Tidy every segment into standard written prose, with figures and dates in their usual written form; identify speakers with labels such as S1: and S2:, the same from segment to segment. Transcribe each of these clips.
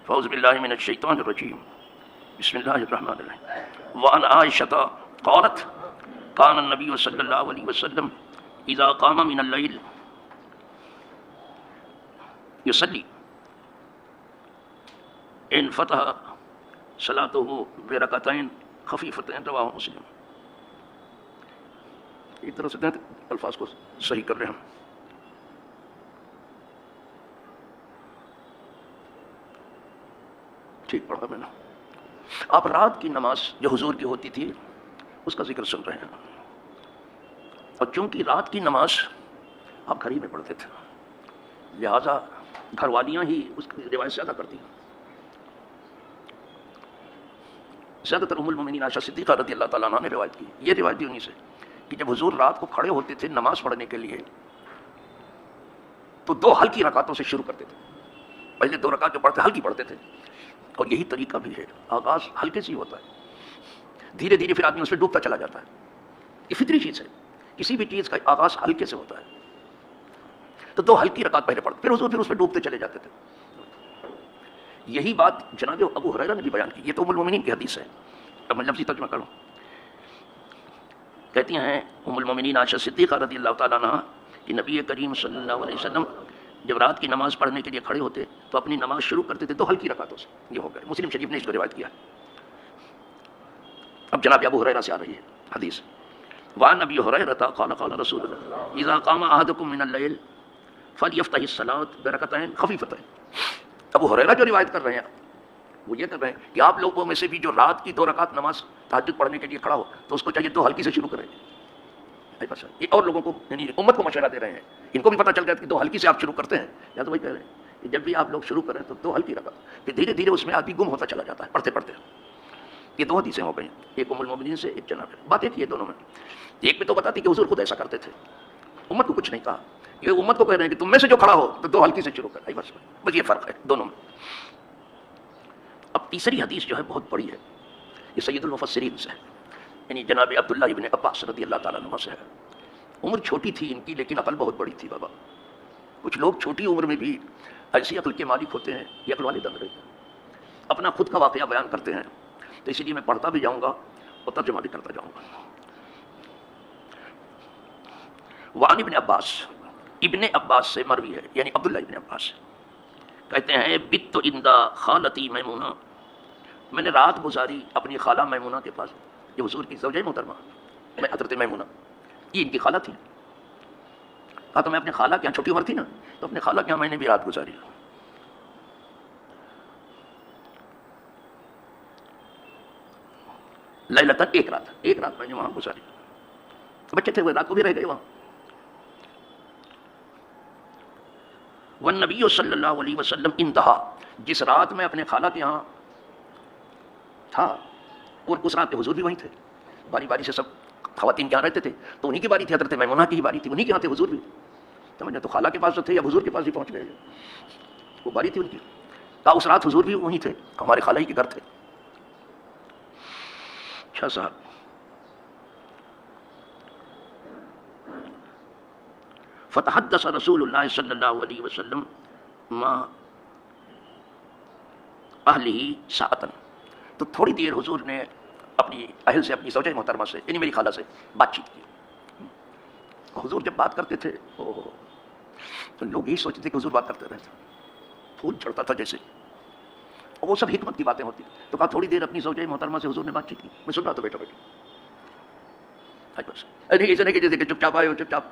S1: فاعوذ باللہ من الشیطان الرجیم بسم اللہ الرحمن الرحیم وعن عائشہ قالت کان النبی صلی اللہ علیہ وسلم اذا قام من اللیل یصلی انفتح صلاته برکعتین خفیفتین رواہ مسلم. ایک طرح سے الفاظ کو صحیح کر رہے ہیں ہم. ٹھیک پڑھا میں نے. آپ رات کی نماز جو حضور کی ہوتی تھی اس کا ذکر سن رہے ہیں. اور چونکہ رات کی نماز آپ گھر ہی میں پڑھتے تھے لہٰذا گھر والیاں ہی اس کی روایت زیادہ کرتی ہیں. زیادہ تر ام المومنین عائشہ صدیقہ رضی اللہ تعالیٰ عنہ نے روایت کی. یہ روایت بھی انہی سے کہ جب حضور رات کو کھڑے ہوتے تھے نماز پڑھنے کے لیے تو 2 ہلکی رکعتوں سے شروع کرتے تھے. پہلے 2 رکعت جو پڑھتے ہلکی پڑھتے تھے اور یہی طریقہ بھی ہے. آغاز ہلکے سے ہی ہوتا ہے, دھیرے دھیرے پھر آدمی اس میں ڈوبتا چلا جاتا ہے. یہ فطری چیز ہے, کسی بھی چیز کا آغاز ہلکے سے ہوتا ہے. تو 2 ہلکی رکعت پہلے پڑھتے پھر حضور اس میں ڈوبتے چلے جاتے تھے. یہی بات جناب ابو ہریرہ نے بھی بیان کی. یہ تو ام المومنین کی حدیث ہے. اب میں لفظی ترجمہ کروں. کہتی ہیں ام المومنین عائشہ صدیقہ رضی اللہ تعالیٰ عنہ کہ نبی کریم صلی اللہ علیہ وسلم جب رات کی نماز پڑھنے کے لیے کھڑے ہوتے تو اپنی نماز شروع کرتے تھے 2 ہلکی رکعتوں سے. یہ ہو گئے. مسلم شریف نے اس کو روایت کیا. اب جناب ابو ہریرہ سے آ رہی ہے حدیث. وعن ابی ہریرہ قال قال رسول اللہ اذا قام احدکم من الليل فليفتح الصلاة برکعتین خفیفتین. ابو ہریرہ جو روایت کر رہے ہیں وہ یہ کر رہے ہیں کہ آپ لوگوں میں سے بھی جو رات کی 2 رکعت نماز تہجد پڑھنے کے لیے کھڑا ہو تو اس کو چاہیے 2 ہلکی سے شروع کریں. یہ اور لوگوں کو یعنی امت کو مشورہ دے رہے ہیں. ان کو بھی پتہ چل گیا کہ 2 ہلکی سے آپ شروع کرتے ہیں. یا تو وہی کہہ رہے ہیں کہ جب بھی آپ لوگ شروع کریں تو 2 ہلکی رکعت پھر دھیرے دھیرے اس میں آدمی گم ہوتا چلا جاتا ہے پڑھتے پڑھتے. یہ 2 حدیثیں ہو گئی, ایک ام المومنین سے ایک جناب. بات ایک ہی ہے دونوں میں. ایک میں تو بتاتی کہ حضور خود ایسا کرتے تھے, امت کو کچھ نہیں کہا. یہ امت کو کہہ رہے ہیں کہ تم میں سے جو کھڑا ہو تو 2 ہلکی سے شروع کر. بس یہ فرق ہے دونوں میں. اب تیسری حدیث جو ہے بہت بڑی ہے. یہ سید المفسرین سے ہے, یعنی جناب عبداللہ ابن عباس رضی اللہ تعالیٰ عنہ سے ہے. عمر چھوٹی تھی ان کی لیکن عقل بہت بڑی تھی بابا. کچھ لوگ چھوٹی عمر میں بھی ایسی عقل کے مالک ہوتے ہیں, یہ عقل والے دم رہے ہیں. اپنا خود کا واقعہ بیان کرتے ہیں تو اسی لیے میں پڑھتا بھی جاؤں گا اور ترجمہ بھی کرتا جاؤں گا. وعن ابن عباس, ابن عباس سے مروی ہے یعنی عبداللہ ابن عباس کہتے ہیں بت عند خالتی میمونہ, میں نے رات گزاری اپنی خالہ میمونہ کے پاس. یہ حضور کی زوجہ محترمہ میں حضرت میمونہ, یہ ان کی خالہ تھی. کہا تو میں اپنے خالہ کے یہاں, چھوٹی عمر تھی نا, تو اپنے خالہ کے یہاں میں نے بھی رات گزاری. لیلۃ, ایک رات میں نے وہاں گزاری. بچے تھے وہ, رات کو بھی رہ گئے وہاں. والنبی صلی اللہ علیہ وسلم انتہا, جس رات میں اپنے خالہ کے یہاں تھا اور اس رات کے حضور بھی وہیں تھے. باری باری سے سب خواتین کے یہاں رہتے تھے تو انہی کی باری تھی, حضرت میمونہ کی ہی باری تھی, انہی کے یہاں تھے حضور بھی. سمجھے, تو خالہ کے پاس جو تھے یا حضور کے پاس بھی پہنچ گئے, وہ باری تھی ان کی. کہا اس رات حضور بھی وہیں تھے, ہمارے خالہ ہی کے گھر تھے. اچھا صاحب, فتحدث رسول اللہ صلی اللہ علیہ وسلم ما اہلہ ساعتن, تو تھوڑی دیر حضور نے اپنی اہل سے, اپنی زوجہ محترمہ سے یعنی میری خالہ سے بات چیت کی. حضور جب بات کرتے تھے تو لوگ یہی سوچتے تھے کہ حضور بات کرتے رہتے, پھول چڑھتا تھا جیسے, اور وہ سب حکمت کی باتیں ہوتی. تو کہا تھوڑی دیر اپنی زوجہ محترمہ سے حضور نے بات چیت کی. میں سن رہا تھا بیٹا بیٹا, ایسا نہیں کہ جیسے کہ چپ چاپ آئے ہو چپ چاپ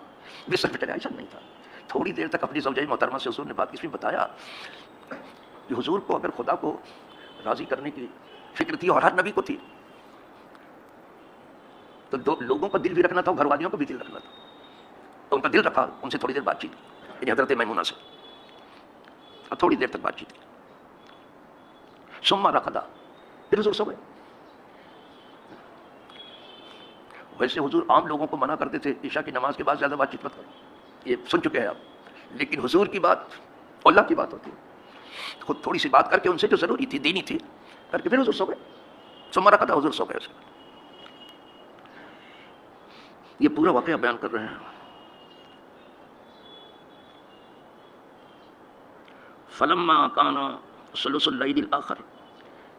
S1: بستر پہ چلے, ایسا نہیں تھا. تھوڑی دیر تک اپنی زوجہ محترمہ سے حضور نے بات کی. اس میں بتایا کہ حضور کو اگر خدا کو راضی کرنے کی فکر تھی, اور ہر نبی کو تھی, تو لوگوں کا دل بھی رکھنا تھا, گھر والیوں کا بھی دل رکھنا تھا. تو ان کا دل رکھا, ان سے تھوڑی دیر بات چیت کی, یعنی حضرت میمونہ سے, اور تھوڑی دیر تک بات چیت کی. ثم رقدا, پھر حضور سو گئے. ویسے حضور عام لوگوں کو منع کرتے تھے عشاء کی نماز کے بعد زیادہ بات چیت مت کرو, یہ سن چکے ہیں آپ. لیکن حضور کی بات اللہ کی بات ہوتی ہے, خود تھوڑی سی بات کر کے ان سے جو ضروری تھی, دینی تھی, کر کے پھر حضور سو گئے. ثم رقدا, حضور سو گئے. یہ پورا واقعہ بیان کر رہے ہیں. فلما کان ثلث اللیل الآخر،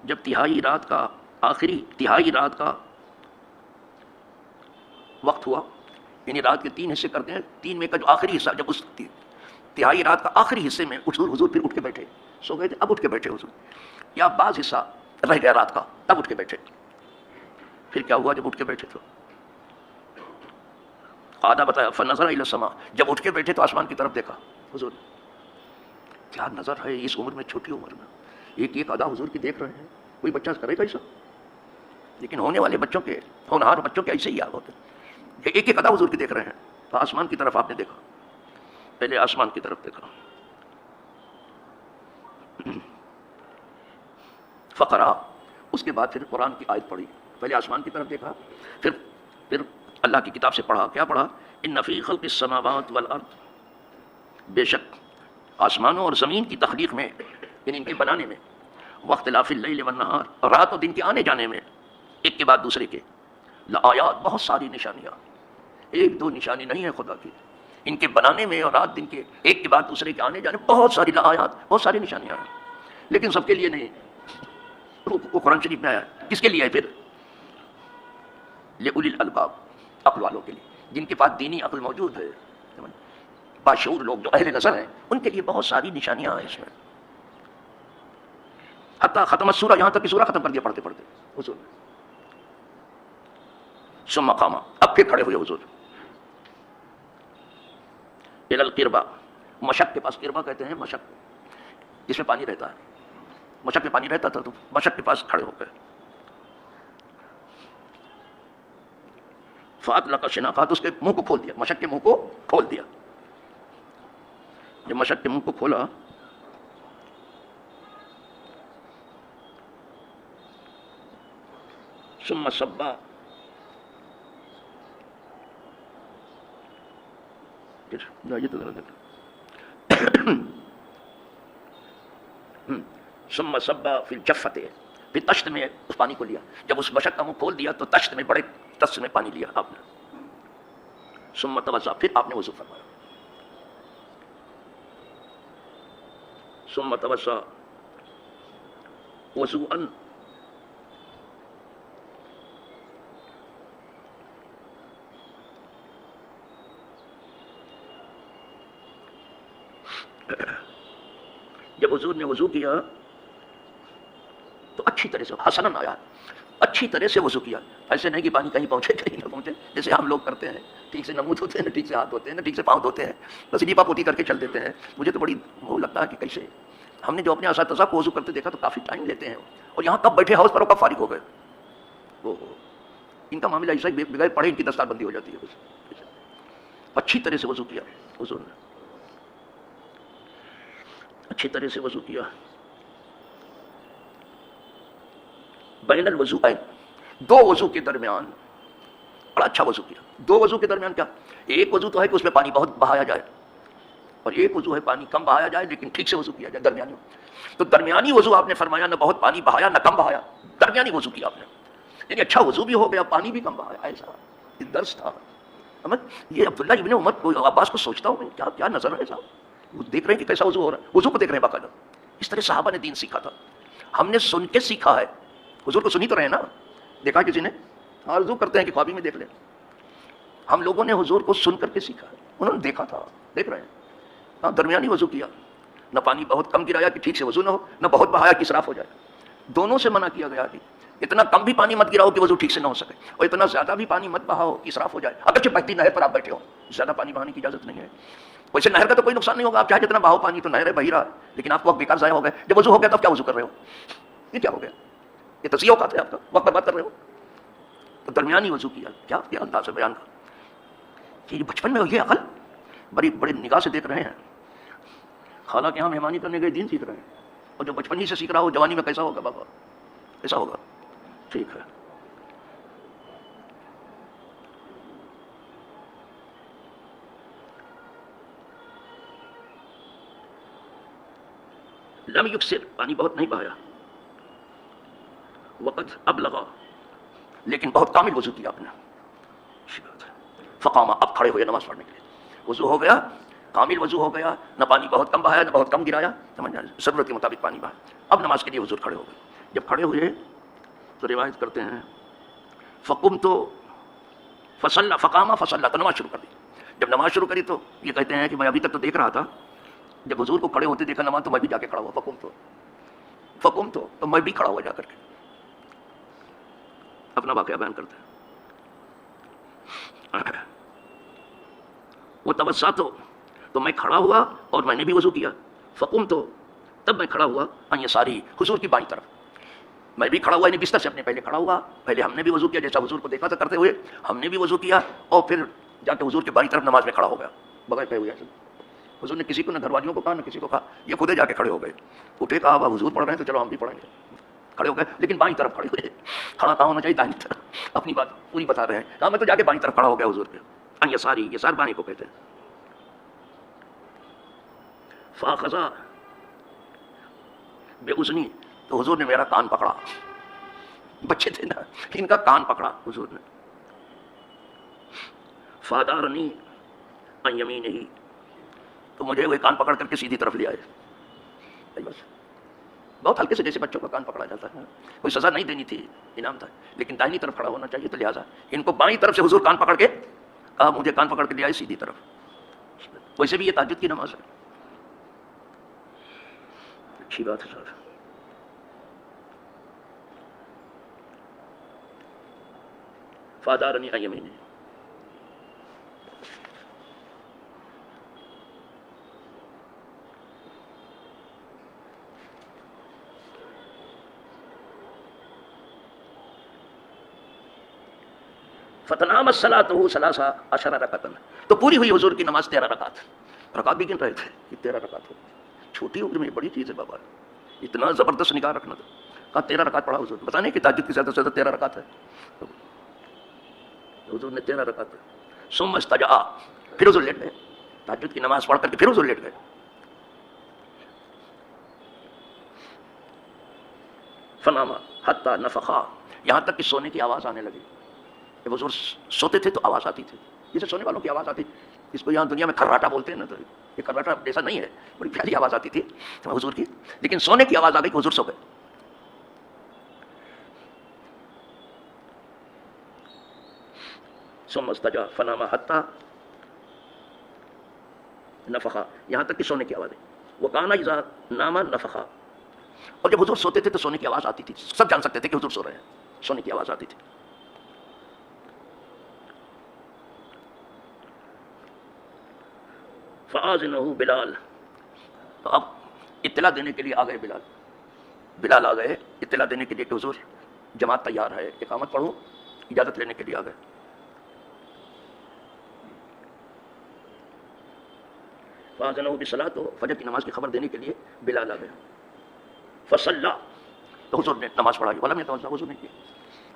S1: جب تہائی رات کا آخری تہائی رات کا وقت ہوا، یعنی رات کے 3 حصے کرتے ہیں، 3 میں کا جو آخری حصہ، جب اس تہائی رات کا آخری حصے میں حضور پھر اٹھ کے بیٹھے، سو گئے تھے اب اٹھ کے بیٹھے حضور، یا بعض حصہ رہ گیا رات کا تب اٹھ کے بیٹھے. پھر کیا ہوا جب اٹھ کے بیٹھے تو آدھا بتایا فنظر الی السماء، جب اٹھ کے بیٹھے تو آسمان کی طرف دیکھا. حضور کیا نظر ہے اس عمر میں، چھوٹی عمر میں ایک ایک ادا حضور کی دیکھ رہے ہیں. کوئی بچہ کرے گا ایسا؟ لیکن ہونے والے بچوں کے، ہونہار بچوں کے ایسے ہی حال ہوتے ہیں. ایک ایک ادا حضور کی دیکھ رہے ہیں. تو آسمان کی طرف آپ نے دیکھا، پہلے آسمان کی طرف دیکھا. فقرا، اس کے بعد پھر قرآن کی آیت پڑھی. پہلے آسمان کی طرف دیکھا، پھر اللہ کی کتاب سے پڑھا. کیا پڑھا؟ ان فی خلق السماوات والارض، بے شک آسمانوں اور زمین کی تخلیق میں، یعنی ان کے بنانے میں، واختلاف اللیل والنہار، رات اور دن کے آنے جانے میں، ایک کے بعد دوسرے کے، لآیات، بہت ساری نشانیاں. ایک دو نشانی نہیں ہے خدا کی، ان کے بنانے میں اور رات دن کے ایک کے بعد دوسرے کے آنے جانے میں بہت ساری لآیات، بہت ساری نشانیاں ہیں. لیکن سب کے لیے نہیں. وہ قرآن شریف میں آیا کس کے لیے ہے؟ پھر لأولی الالباب، عقل والوں کے لیے، جن کے پاس دینی عقل موجود ہے، باشعور لوگ جو اہل نظر ہیں، ان کے لیے بہت ساری نشانیاں ہیں اس میں. حتیٰ ختم السورہ، یہاں تک کہ سورہ ختم کر دیا پڑھتے پڑھتے حضور. ثم قام، اب پھر کھڑے ہوئے حضور. الی القربہ، مشق کے پاس، قربہ کہتے ہیں مشق جس میں پانی رہتا ہے. مشق میں پانی رہتا تھا تو مشق کے پاس کھڑے ہو گئے. فاطلق شناقات، اس کے منہ کو کھول دیا، مشق کے منہ کو کھول دیا. جب مشق کے منہ کو کھولا ثم صبا، یہ تو ثم صبا فی الجفۃ، پھر تشت میں اس پانی کو لیا. جب اس مشق کا منہ کھول دیا تو تشت میں، بڑے تشت میں پانی لیا آپ نے. ثم توضا، پھر آپ نے وضو فرمایا. ثم توضا وضوءا، جب حضور نے وضو کیا تو اچھی طرح سے، حسناً آیا، اچھی طرح سے وضو کیا. ایسے نہیں کہ پانی کہیں پہنچے کہیں نہ پہنچے، جیسے ہم لوگ کرتے ہیں، ٹھیک سے نہ منہ دھوتے ہیں، نہ ٹھیک سے ہاتھ دھوتے ہیں، نہ ٹھیک سے پاؤں دھوتے ہیں، بس لیپا پوتی کر کے چل دیتے ہیں. مجھے تو بڑی وہ لگتا ہے کہ کیسے ہم نے جو اپنے اساتذہ کو وضو کرتے دیکھا تو کافی ٹائم لیتے ہیں، اور یہاں کب بیٹھے ہاؤس پر کب فارغ ہو گئے. وہ ان کا معاملہ ایسا ہی، بغیر پڑھے ان کی دستار بندی ہو جاتی ہے. بس اچھی طرح سے وضو کیا حضور نے، اچھی طرح سے وضو کیا. بین الوضوءین، دو وضو کے درمیان، بڑا اچھا وضو کیا. دو وضو کے درمیان کیا، ایک وضو تو ہے کہ اس میں پانی بہت بہایا جائے، اور ایک وضو ہے پانی کم بہایا جائے لیکن ٹھیک سے وضو کیا جائے، درمیانی. تو درمیانی وضو آپ نے فرمایا، نہ بہت پانی بہایا نہ کم بہایا، درمیانی وضو کیا آپ نے. یعنی اچھا وضو بھی ہو گیا، پانی بھی کم بہایا. ایسا یہ درس تھا. یہ عبداللہ ابن عمر کو، عباس کو سوچتا ہوں کیا کیا نظر ہے صاحب. وہ دیکھ رہے ہیں کہ کیسا وضو ہو رہا ہے، وضو کو دیکھ رہے ہیں باقاعدہ. اس طرح صحابہ نے دین سیکھا تھا. ہم نے سن کے سیکھا ہے. حضور کو سنی تو رہے نا، دیکھا کسی نے؟ آرزو کرتے ہیں کہ خوابی میں دیکھ لیں. ہم لوگوں نے حضور کو سن کر کے سیکھا ہے، انہوں نے دیکھا تھا، دیکھ رہے ہیں. ہاں، درمیانی وضو کیا، نہ پانی بہت کم گرایا کہ ٹھیک سے وضو نہ ہو، نہ بہت بہایا کہ اسراف ہو جائے. دونوں سے منع کیا گیا کہ اتنا کم بھی پانی مت گراؤ کہ وضو ٹھیک سے نہ ہو سکے، اور اتنا زیادہ بھی پانی مت بہاؤ کہ اسراف ہو جائے. اگرچہ بہتی نہر پر آپ بیٹھے ہو، زیادہ پانی بہانے کی اجازت نہیں ہے. ویسے نہر کا تو کوئی نقصان نہیں ہوگا، آپ چاہے جتنا بہاؤ پانی، تو نہر ہے بہی رہا، لیکن آپ کو وقت بیکار ضائع ہو گئے. جب وضو ہو گیا تب کیا وضو کر رہے ہو؟ یہ کیا ہو گیا؟ یہ تزیہ اوقات ہے آپ کا، وقت برباد کر رہے ہو. تو درمیانی وضو کیا. کیا انداز ہے بیان کا کہ یہ بچپن میں یہ عقل بڑی بڑی نگاہ سے دیکھ رہے ہیں. حالانکہ یہاں مہمانی کرنے گئے دین سیکھ رہے ہیں، اور جو بچپن ہی سے سیکھ رہا ہو جوانی میں کیسا ہوگا بابا، کیسا ہوگا. ٹھیک ہے. لم یکسر، پانی بہت نہیں بہایا. وقت اب لگا، لیکن بہت کامل وضو کیا آپ نے. فقامہ، اب کھڑے ہوئے نماز پڑھنے کے لیے. وضو ہو گیا، کامل وضو ہو گیا، نہ پانی بہت کم بہایا نہ بہت کم گرایا، سمجھا، ضرورت کے مطابق پانی بہایا، اب نماز کے لیے حضور کھڑے ہو گئے. جب کھڑے ہوئے تو روایت کرتے ہیں فقم تو فصلہ فقامہ فصلہ، تو نماز شروع کر دی. جب نماز شروع کری تو یہ کہتے ہیں کہ میں ابھی تک تو دیکھ رہا تھا، جب حضور کو کھڑے ہوتے دیکھا نماز تو میں بھی جا کے کھڑا ہوا. فقم تو میں بھی کھڑا ہوا جا کر کے. اپنا واقعہ بیان کرتے ہیں. وہ توسع تو میں کھڑا ہوا اور میں نے بھی وضو کیا. فقم تو تب میں کھڑا ہوا ان یساری، حضور کی بائیں طرف. میں بھی کھڑا ہوا، یعنی بستر سے اپنے پہلے کھڑا ہوا. پہلے ہم نے بھی وضو کیا، جیسا حضور کو دیکھا تھا کرتے ہوئے ہم نے بھی وضو کیا، اور پھر جا کے حضور کی بائیں طرف نماز میں کھڑا ہو گیا بغیر پہ ہوئے. حضور نے کسی کو نہ گھر والیوں کو کہا نہ کسی کو کہا، یہ خودے جا کے کھڑے ہو گئے. اٹھے کہا اب حضور پڑھ رہے ہیں تو چلو ہم بھی پڑھیں گے. کھڑے ہو گئے لیکن بائیں طرف کھڑے ہوئے. کھڑا کہاں ہونا چاہیے؟ دائیں طرف. اپنی بات پوری بتا رہے ہیں. کہا میں تو جا کے بائیں طرف کھڑا ہو گیا حضور کے. ان یساری، یسار بائیں کو کہتے ہیں. فاخذا بے اذنی، تو حضور نے میرا کان پکڑا. بچے تھے نا، ان کا کان پکڑا حضور نے. فادارنی ان یمینہ، تو مجھے وہ کان پکڑ کر کے سیدھی طرف لے آئے. بس بہت ہلکے سے، جیسے بچوں کا کان پکڑا جاتا ہے. کوئی سزا نہیں دینی تھی، انعام تھا. لیکن دائنی طرف کھڑا ہونا چاہیے، تو لہٰذا ان کو بائیں طرف سے حضور کان پکڑ کے کہا مجھے کان پکڑ کے لے آئے سیدھی طرف. ویسے بھی یہ تہجد کی نماز ہے، اچھی بات ہے صاحب. فادارنی ان یمینہ، فتنام الصلاۃ ثلاث عشر رکعۃ، تو پوری ہوئی حضور کی نماز 13 رکعت. رکعت بھی گن رہے تھے کہ 13 رکعت ہو. چھوٹی عمر میں بڑی چیز ہے بابا، اتنا زبردست نگاہ رکھنا تھا. کہا 13 رکعت پڑھا حضور. بتانے کہ تہجد کی زیادہ سے زیادہ 13 رکعت ہے. حضور نے 13 رکعت. ثم استجاء، پھر حضور لیٹ گئے. تہجد کی نماز پڑھ کر کے پھر حضور لیٹ گئے. فنام حتی نفخا، یہاں تک کہ سونے کی آواز آنے لگی. جب حضور سوتے تھے تو آواز آتی تھی، جیسے سونے والوں کی آواز آتی. اس کو یہاں دنیا میں کھراٹا بولتے ہیں نا، تو یہ کھراٹا جیسا نہیں ہے، بڑی پیاری آواز آتی تھی حضور کی. لیکن سونے کی آواز آ گئی کہ حضور سو گئے. ثم استجاء فنام حتی نفخا، یہاں تک کہ سونے کی آواز ہے. وکانا اذا نام نفخا، اور جب حضور سوتے تھے تو سونے کی آواز آتی تھی. سب جان سکتے تھے کہ حضور سو رہے ہیں، سونے کی آواز آتی تھی. فآذنہ بلال، تو اب اطلاع دینے کے لیے آ گئے بلال. بلال آ گئے اطلاع دینے کے لیے کہ حضور جماعت تیار ہے، اقامت پڑھو. اجازت لینے کے لیے آ گئے. فآذنہ بالصلاۃ، فجر کی نماز کی خبر دینے کے لیے بلال آ گئے. فصلی، تو حضور نے نماز پڑھائی. ولم یتوضا، وضو نہیں کیا.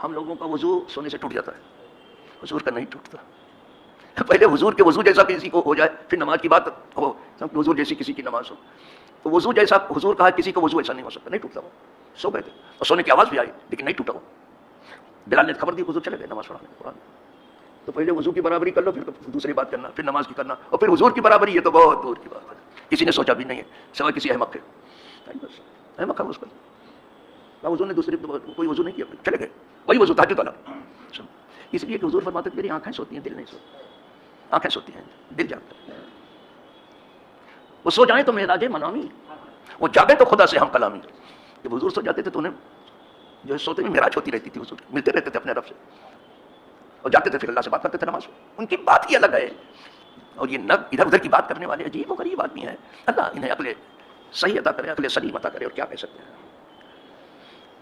S1: ہم لوگوں کا وضو سونے سے ٹوٹ جاتا ہے، حضور کا نہیں ٹوٹتا. پہلے حضور کے وضو جیسا کسی کو ہو جائے، پھر نماز کی بات ہو. حضور جیسی کسی کی نماز ہو تو وضو جیسا حضور کہا، کسی کو وضو ایسا نہیں ہو سکتا. نہیں ٹوٹتا. وہ سو گئے تھے اور سونے کی آواز بھی آئی لیکن نہیں ٹوٹا. وہ بلال نے خبر دی، حضور چلے گئے نماز پڑھانے. تو پہلے وضو کی برابری کر لو، پھر دوسری بات کرنا، پھر نماز کی کرنا، اور پھر حضور کی برابری. یہ تو بہت دور کی بات ہے، کسی نے سوچا بھی نہیں ہے سوائے کسی احمق کے. احمق ہے اس کا. حضور نے دوسری کوئی وضو نہیں کیا، چلے گئے. وہی وضو تہجد والا. اس لیے کہ حضور فرماتے ہیں میری آنکھیں سوتی ہیں، دل نہیں سوتا. آنکھیں سوتی ہیں، دل جاگتا ہے. وہ سو جائیں تو معراج منامی، وہ جاگے تو خدا سے ہم کلامی. جب حضور سو جاتے تھے تو انہیں جو سوتے میں معراج ہوتی رہتی تھی. حضور ملتے رہتے تھے اپنے رب سے اور جاتے تھے، پھر اللہ سے بات کرتے تھے نماز میں. ان کی بات ہی الگ ہے. اور یہ نہ ادھر ادھر کی بات کرنے والے عجیب و غریب آدمی ہیں. اللہ انہیں عقل صحیح عطا کرے، عقل سلیم عطا کرے. اور کیا کہہ سکتے ہیں.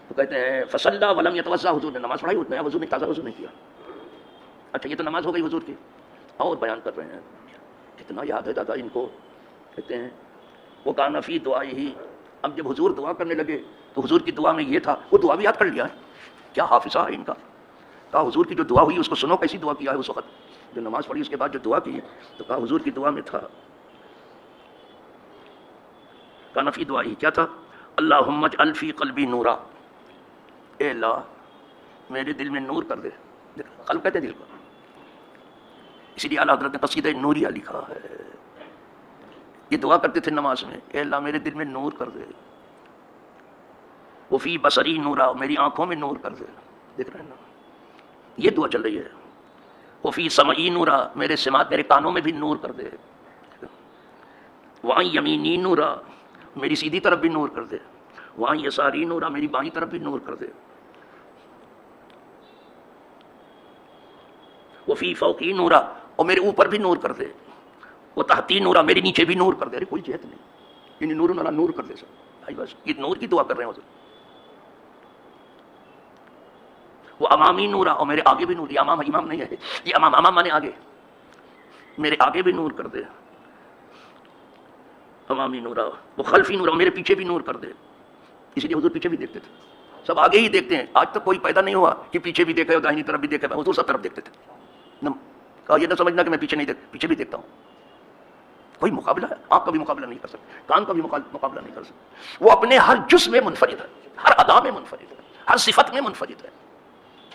S1: تو کہتے ہیں فصلی ولم یتوضا، حضور نے نماز پڑھائی، نیا وضو نہیں، تازہ وضو نہیں کیا. اچھا یہ تو نماز ہو گئی حضور کی. اور بیان کر رہے ہیں کتنا یاد ہے دادا ان کو. کہتے ہیں وہ کان فی دعائے ہی، اب جب حضور دعا کرنے لگے تو حضور کی دعا میں یہ تھا. وہ دعا بھی یاد کر لیا ہے. کیا حافظہ ہے ان کا. کہا حضور کی جو دعا ہوئی اس کو سنو، کیسی دعا کیا ہے اس وقت جو نماز پڑھی. اس کے بعد جو دعا کی تو کہا حضور کی دعا میں تھا، کان فی دعائے کیا تھا، اللہم اجعل فی قلبی نورا، اے اللہ میرے دل میں نور کر دے. قلب کہتے ہیں دل کو. اسی لیے اعلیٰ حضرت نے قصیدہ نوریہ لکھا ہے. یہ دعا کرتے تھے نماز میں، اے اللہ میرے دل میں نور کر دے، وفی بصری نورا، میری آنکھوں میں نور کر دے، دیکھ رہے ہیں نا یہ دعا چل رہی ہے، وفی سمعی نورا، میرے سماعت میرے کانوں میں بھی نور کر دے، وہاں یمینی نورا، میری سیدھی طرف بھی نور کر دے، وہاں یساری نورا، میری بائیں طرف بھی نور کر دے، وفی فوقی نورا، اور میرے اوپر بھی نور کر دے، وہ تحتی نورا، میرے نیچے بھی نور کر دے۔ ارے کوئی جہت نہیں، یعنی نور اللہ نور کر دے سر بھائی، بس یہ نور کی دعا کر رہے ہیں حضور۔ وہ امامی نورا، اور میرے آگے بھی نور، یہ امام نہیں ہے، یہ امام مانے آگے، میرے آگے بھی نور کر دے، امامی نورا، وہ خلفی نورا، میرے پیچھے بھی نور کر دے۔ اسی لیے حضور پیچھے بھی دیکھتے تھے، سب آگے ہی دیکھتے ہیں، آج تک کوئی پیدا نہیں ہوا کہ پیچھے بھی دیکھے اور داہنی طرف بھی دیکھے، حضور سب طرف دیکھتے تھے۔ کہا یہ نہ سمجھنا کہ میں پیچھے نہیں پیچھے بھی دیکھتا ہوں، کوئی مقابلہ ہے، آنکھ کا بھی مقابلہ نہیں کر سکتے، کان کا بھی مقابلہ نہیں کر سکتے، وہ اپنے ہر جز میں منفرد ہے، ہر ادا میں منفرد ہے، ہر صفت میں منفرد ہے،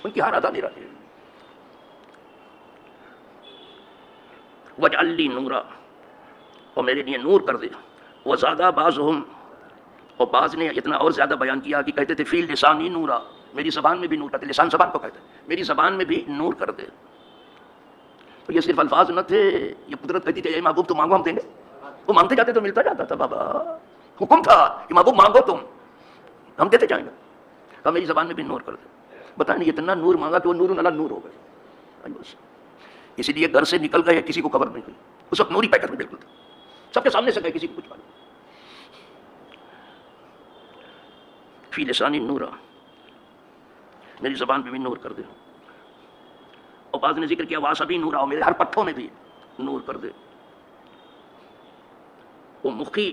S1: ان کی ہر ادا نرالی ہے۔ وجعل لی نورا، اور میرے لیے نور کر دے، وزادہ بعضہم، اور بعض نے اتنا اور زیادہ بیان کیا کہ کہتے تھے فی لسانی نورا، میری زبان میں بھی نور کر دے، لسان زبان کو کہتے ہیں، میری زبان میں بھی نور کر دے۔ تو یہ صرف الفاظ نہ تھے، یہ قدرت کہتی تھی اے محبوب تم مانگو ہم دیں گے، وہ مانگتے جاتے تو ملتا جاتا تھا، بابا حکم تھا کہ محبوب مانگو تم ہم دیتے جائیں گے، کہا میری زبان میں بھی نور کر دے۔ بتائیں نہیں اتنا نور مانگا کہ وہ نور اللہ نور ہو گئے، اسی لیے گھر سے نکل گئے کسی کو خبر نہیں ہوئی، اس وقت نوری پیکر میں بالکل تھا، سب کے سامنے سے گئے کسی کو کچھ معلوم۔ فی لسانی نورا، میری زبان پہ بھی نور کر دے، اور بعض نے ذکر کیا واسبی نورا، اور میرے ہر پٹھوں میں بھی نور کر دے، وہ مخی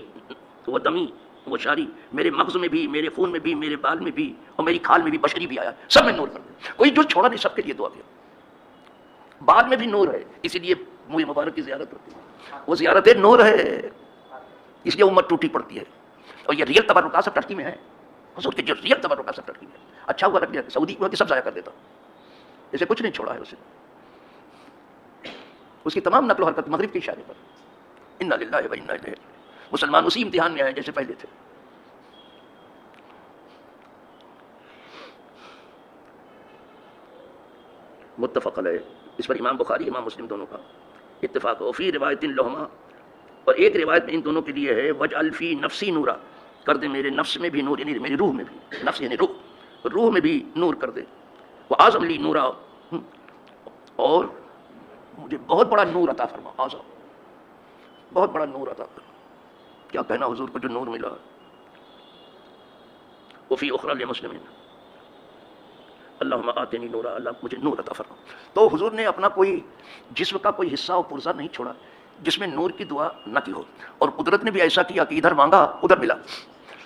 S1: وہ دمی وہ شاری، میرے مغز میں بھی، میرے خون میں بھی، میرے بال میں بھی، اور میری کھال میں بھی، بشری بھی آیا، سب میں نور کر دے، کوئی جو چھوڑا نہیں، سب کے لیے دعا کیا۔ بال میں بھی نور ہے، اسی لیے منہ مبارک کی زیارت ہوتی ہے، وہ زیارت نور ہے، اس لیے امت ٹوٹی پڑتی ہے، اور یہ ریئل تبرکات سب ٹرکی میں ہے، حضور کے جو ریئل تبرکات سب ٹرکی میں ہے، اچھا ہوا رکھ لیا، سعودی کو سب ضائع کر دیتا، اسے کچھ نہیں چھوڑا ہے، اسے اس کی تمام نقل و حرکت مغرب کے اشارے پر، انا للہ و انا الیہ، مسلمان اسی امتحان میں آئے جیسے پہلے تھے۔ متفق علیہ، اس پر امام بخاری امام مسلم دونوں کا اتفاق ہے۔ فی روایت لہما، اور ایک روایت میں ان دونوں کے لیے ہے وجعل فی نفسی نورا، کر دے میرے نفس میں بھی نور، یعنی میری روح میں بھی، نفس یعنی روح میں بھی نور کر دے، وہ اعظم لی نورا، اور مجھے بہت بڑا نور عطا فرما، اعظم بہت بڑا نور عطا فرما، کیا کہنا حضور کو جو نور ملا۔ وفی اخری لمسلمین، اللہم آتنی نورا، اللہ مجھے نور عطا فرما۔ تو حضور نے اپنا کوئی جسم کا کوئی حصہ اور پرزہ نہیں چھوڑا جس میں نور کی دعا نہ کی ہو، اور قدرت نے بھی ایسا کیا کہ ادھر مانگا ادھر ملا،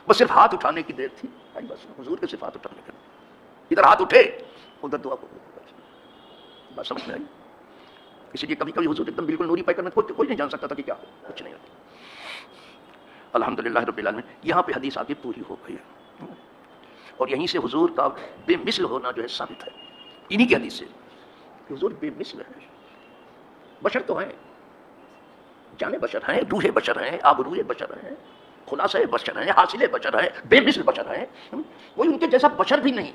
S1: بس صرف ہاتھ اٹھانے کی دیر تھی، بس حضور کے صرف ہاتھ اٹھانے کی، ادھر ہاتھ اٹھے ادھر دعا کو، بس سمجھ میں آئی۔ اسی لیے کبھی کبھی حضور ایک دم بالکل نوری پائی کرنا، کوئی نہیں جان سکتا تھا کہ کیا کچھ نہیں ہوتا۔ الحمدللہ رب العالمین، یہاں پہ حدیث آگے پوری ہو گئی ہے، اور یہیں سے حضور کا بے مثل ہونا جو ہے ثابت ہے، انہی کی حدیث سے کہ حضور بے مثل ہے۔ بشر تو ہیں، جانے بشر ہیں، روح بشر ہیں، آبروئے بشر ہیں، خلاصہ بشر ہیں، حاصل بشر ہیں، بے مثل بشر ہیں، کوئی ان کے جیسا بشر بھی نہیں،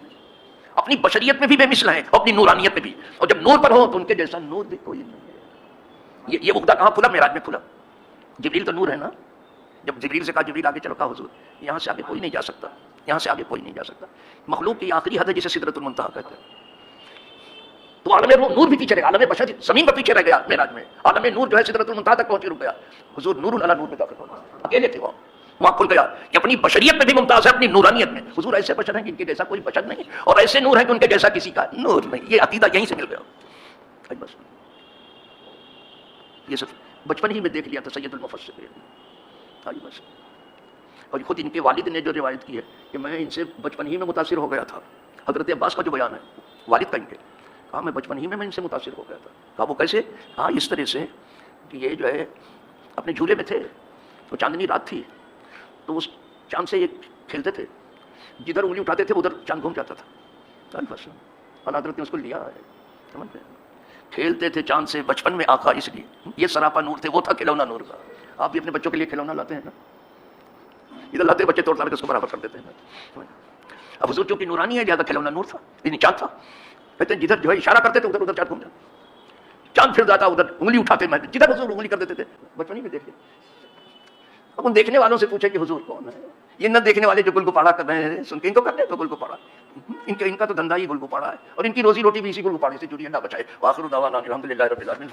S1: اپنی بشریت میں بھی بے مثل ہیں اور اپنی نورانیت میں بھی، اور جب نور پر ہو تو ان کے جیسا نور بھی کوئی نہیں ہے۔ یہ عقدہ کہاں کھلا؟ معراج میں کھلا۔ جبریل تو نور ہے نا، جب جبریل سے کہا جبریل آگے چلو، کہا حضور یہاں سے آگے کوئی نہیں جا سکتا، یہاں سے آگے کوئی نہیں جا سکتا، مخلوق کی آخری حد ہے جسے سدرۃ المنتہا کہتے ہیں، تو عالم روح نور بھی پیچھے رہے، عالم بشر زمین پر پیچھے رہ گیا، معراج میں عالم نور جو ہے سدرۃ المنتہا تک پہنچ رک گیا، حضور نور العلی نور میں داخل ہو گئے، اکیلے تھے وہاں کھل گیا کہ اپنی بشریت میں بھی ممتاز ہے، اپنی نورانیت میں۔ حضور ایسے بشر ہیں کہ ان کے جیسا کوئی بشر نہیں، اور ایسے نور ہیں کہ ان کے جیسا کسی کا نور نہیں، یہ عقیدہ یہیں سے مل گیا، بس یہ سب بچپن ہی میں دیکھ لیا تھا سید المفسرین، بس۔ اور خود ان کے والد نے جو روایت کی ہے کہ میں ان سے بچپن ہی میں متاثر ہو گیا تھا، حضرت عباس کا جو بیان ہے والد کا ان کے، کہا میں بچپن ہی میں ان سے متاثر ہو گیا تھا، کہا وہ کیسے؟ ہاں اس طرح سے کہ یہ جو ہے اپنے جھولے میں تھے، تو چاندنی رات تھی، تو اس چاند سے یہ کھیلتے تھے، جدھر انگلی اٹھاتے تھے ادھر چاند گھوم جاتا تھا، بس اور حضرت نے اس کو لیا ہے، سمجھ میں کھیلتے تھے چاند سے بچپن میں آقا، اس لیے یہ سراپا نور تھے، وہ تھا کھلونا نور کا، آپ بھی اپنے بچوں کے لیے کھلونا لاتے ہیں نا, ادھر لاتے بچے توڑ تاڑ کے اس کو برابر کر دیتے ہیں. اب حضور چونکہ نورانی ہے زیادہ کھلونا نور تھا, یعنی چاند تھا. کہتے ہیں جدھر جو ہے اشارہ کرتے تھے ادھر ادھر چاند گھوم جاتا, چاند پھر جاتا ادھر انگلی اٹھاتے, میں جدھر حضور انگلی کر دیتے تھے بچپن ہی میں دیکھتے. اب ان دیکھنے والوں سے پوچھے کہ حضور کون ہے, یہ نہ دیکھنے والے جو گل گپاڑا کر رہے ہیں سن کے ان کو کرتے تو گل گپاڑا, ان کا تو دھندا ہی گل گپاڑا ہے اور ان کی روزی روٹی بھی اسی گل گپاڑے سے جڑی ہے, نہ بچائے. وآخر دعوانا الحمدللہ رب العالمین.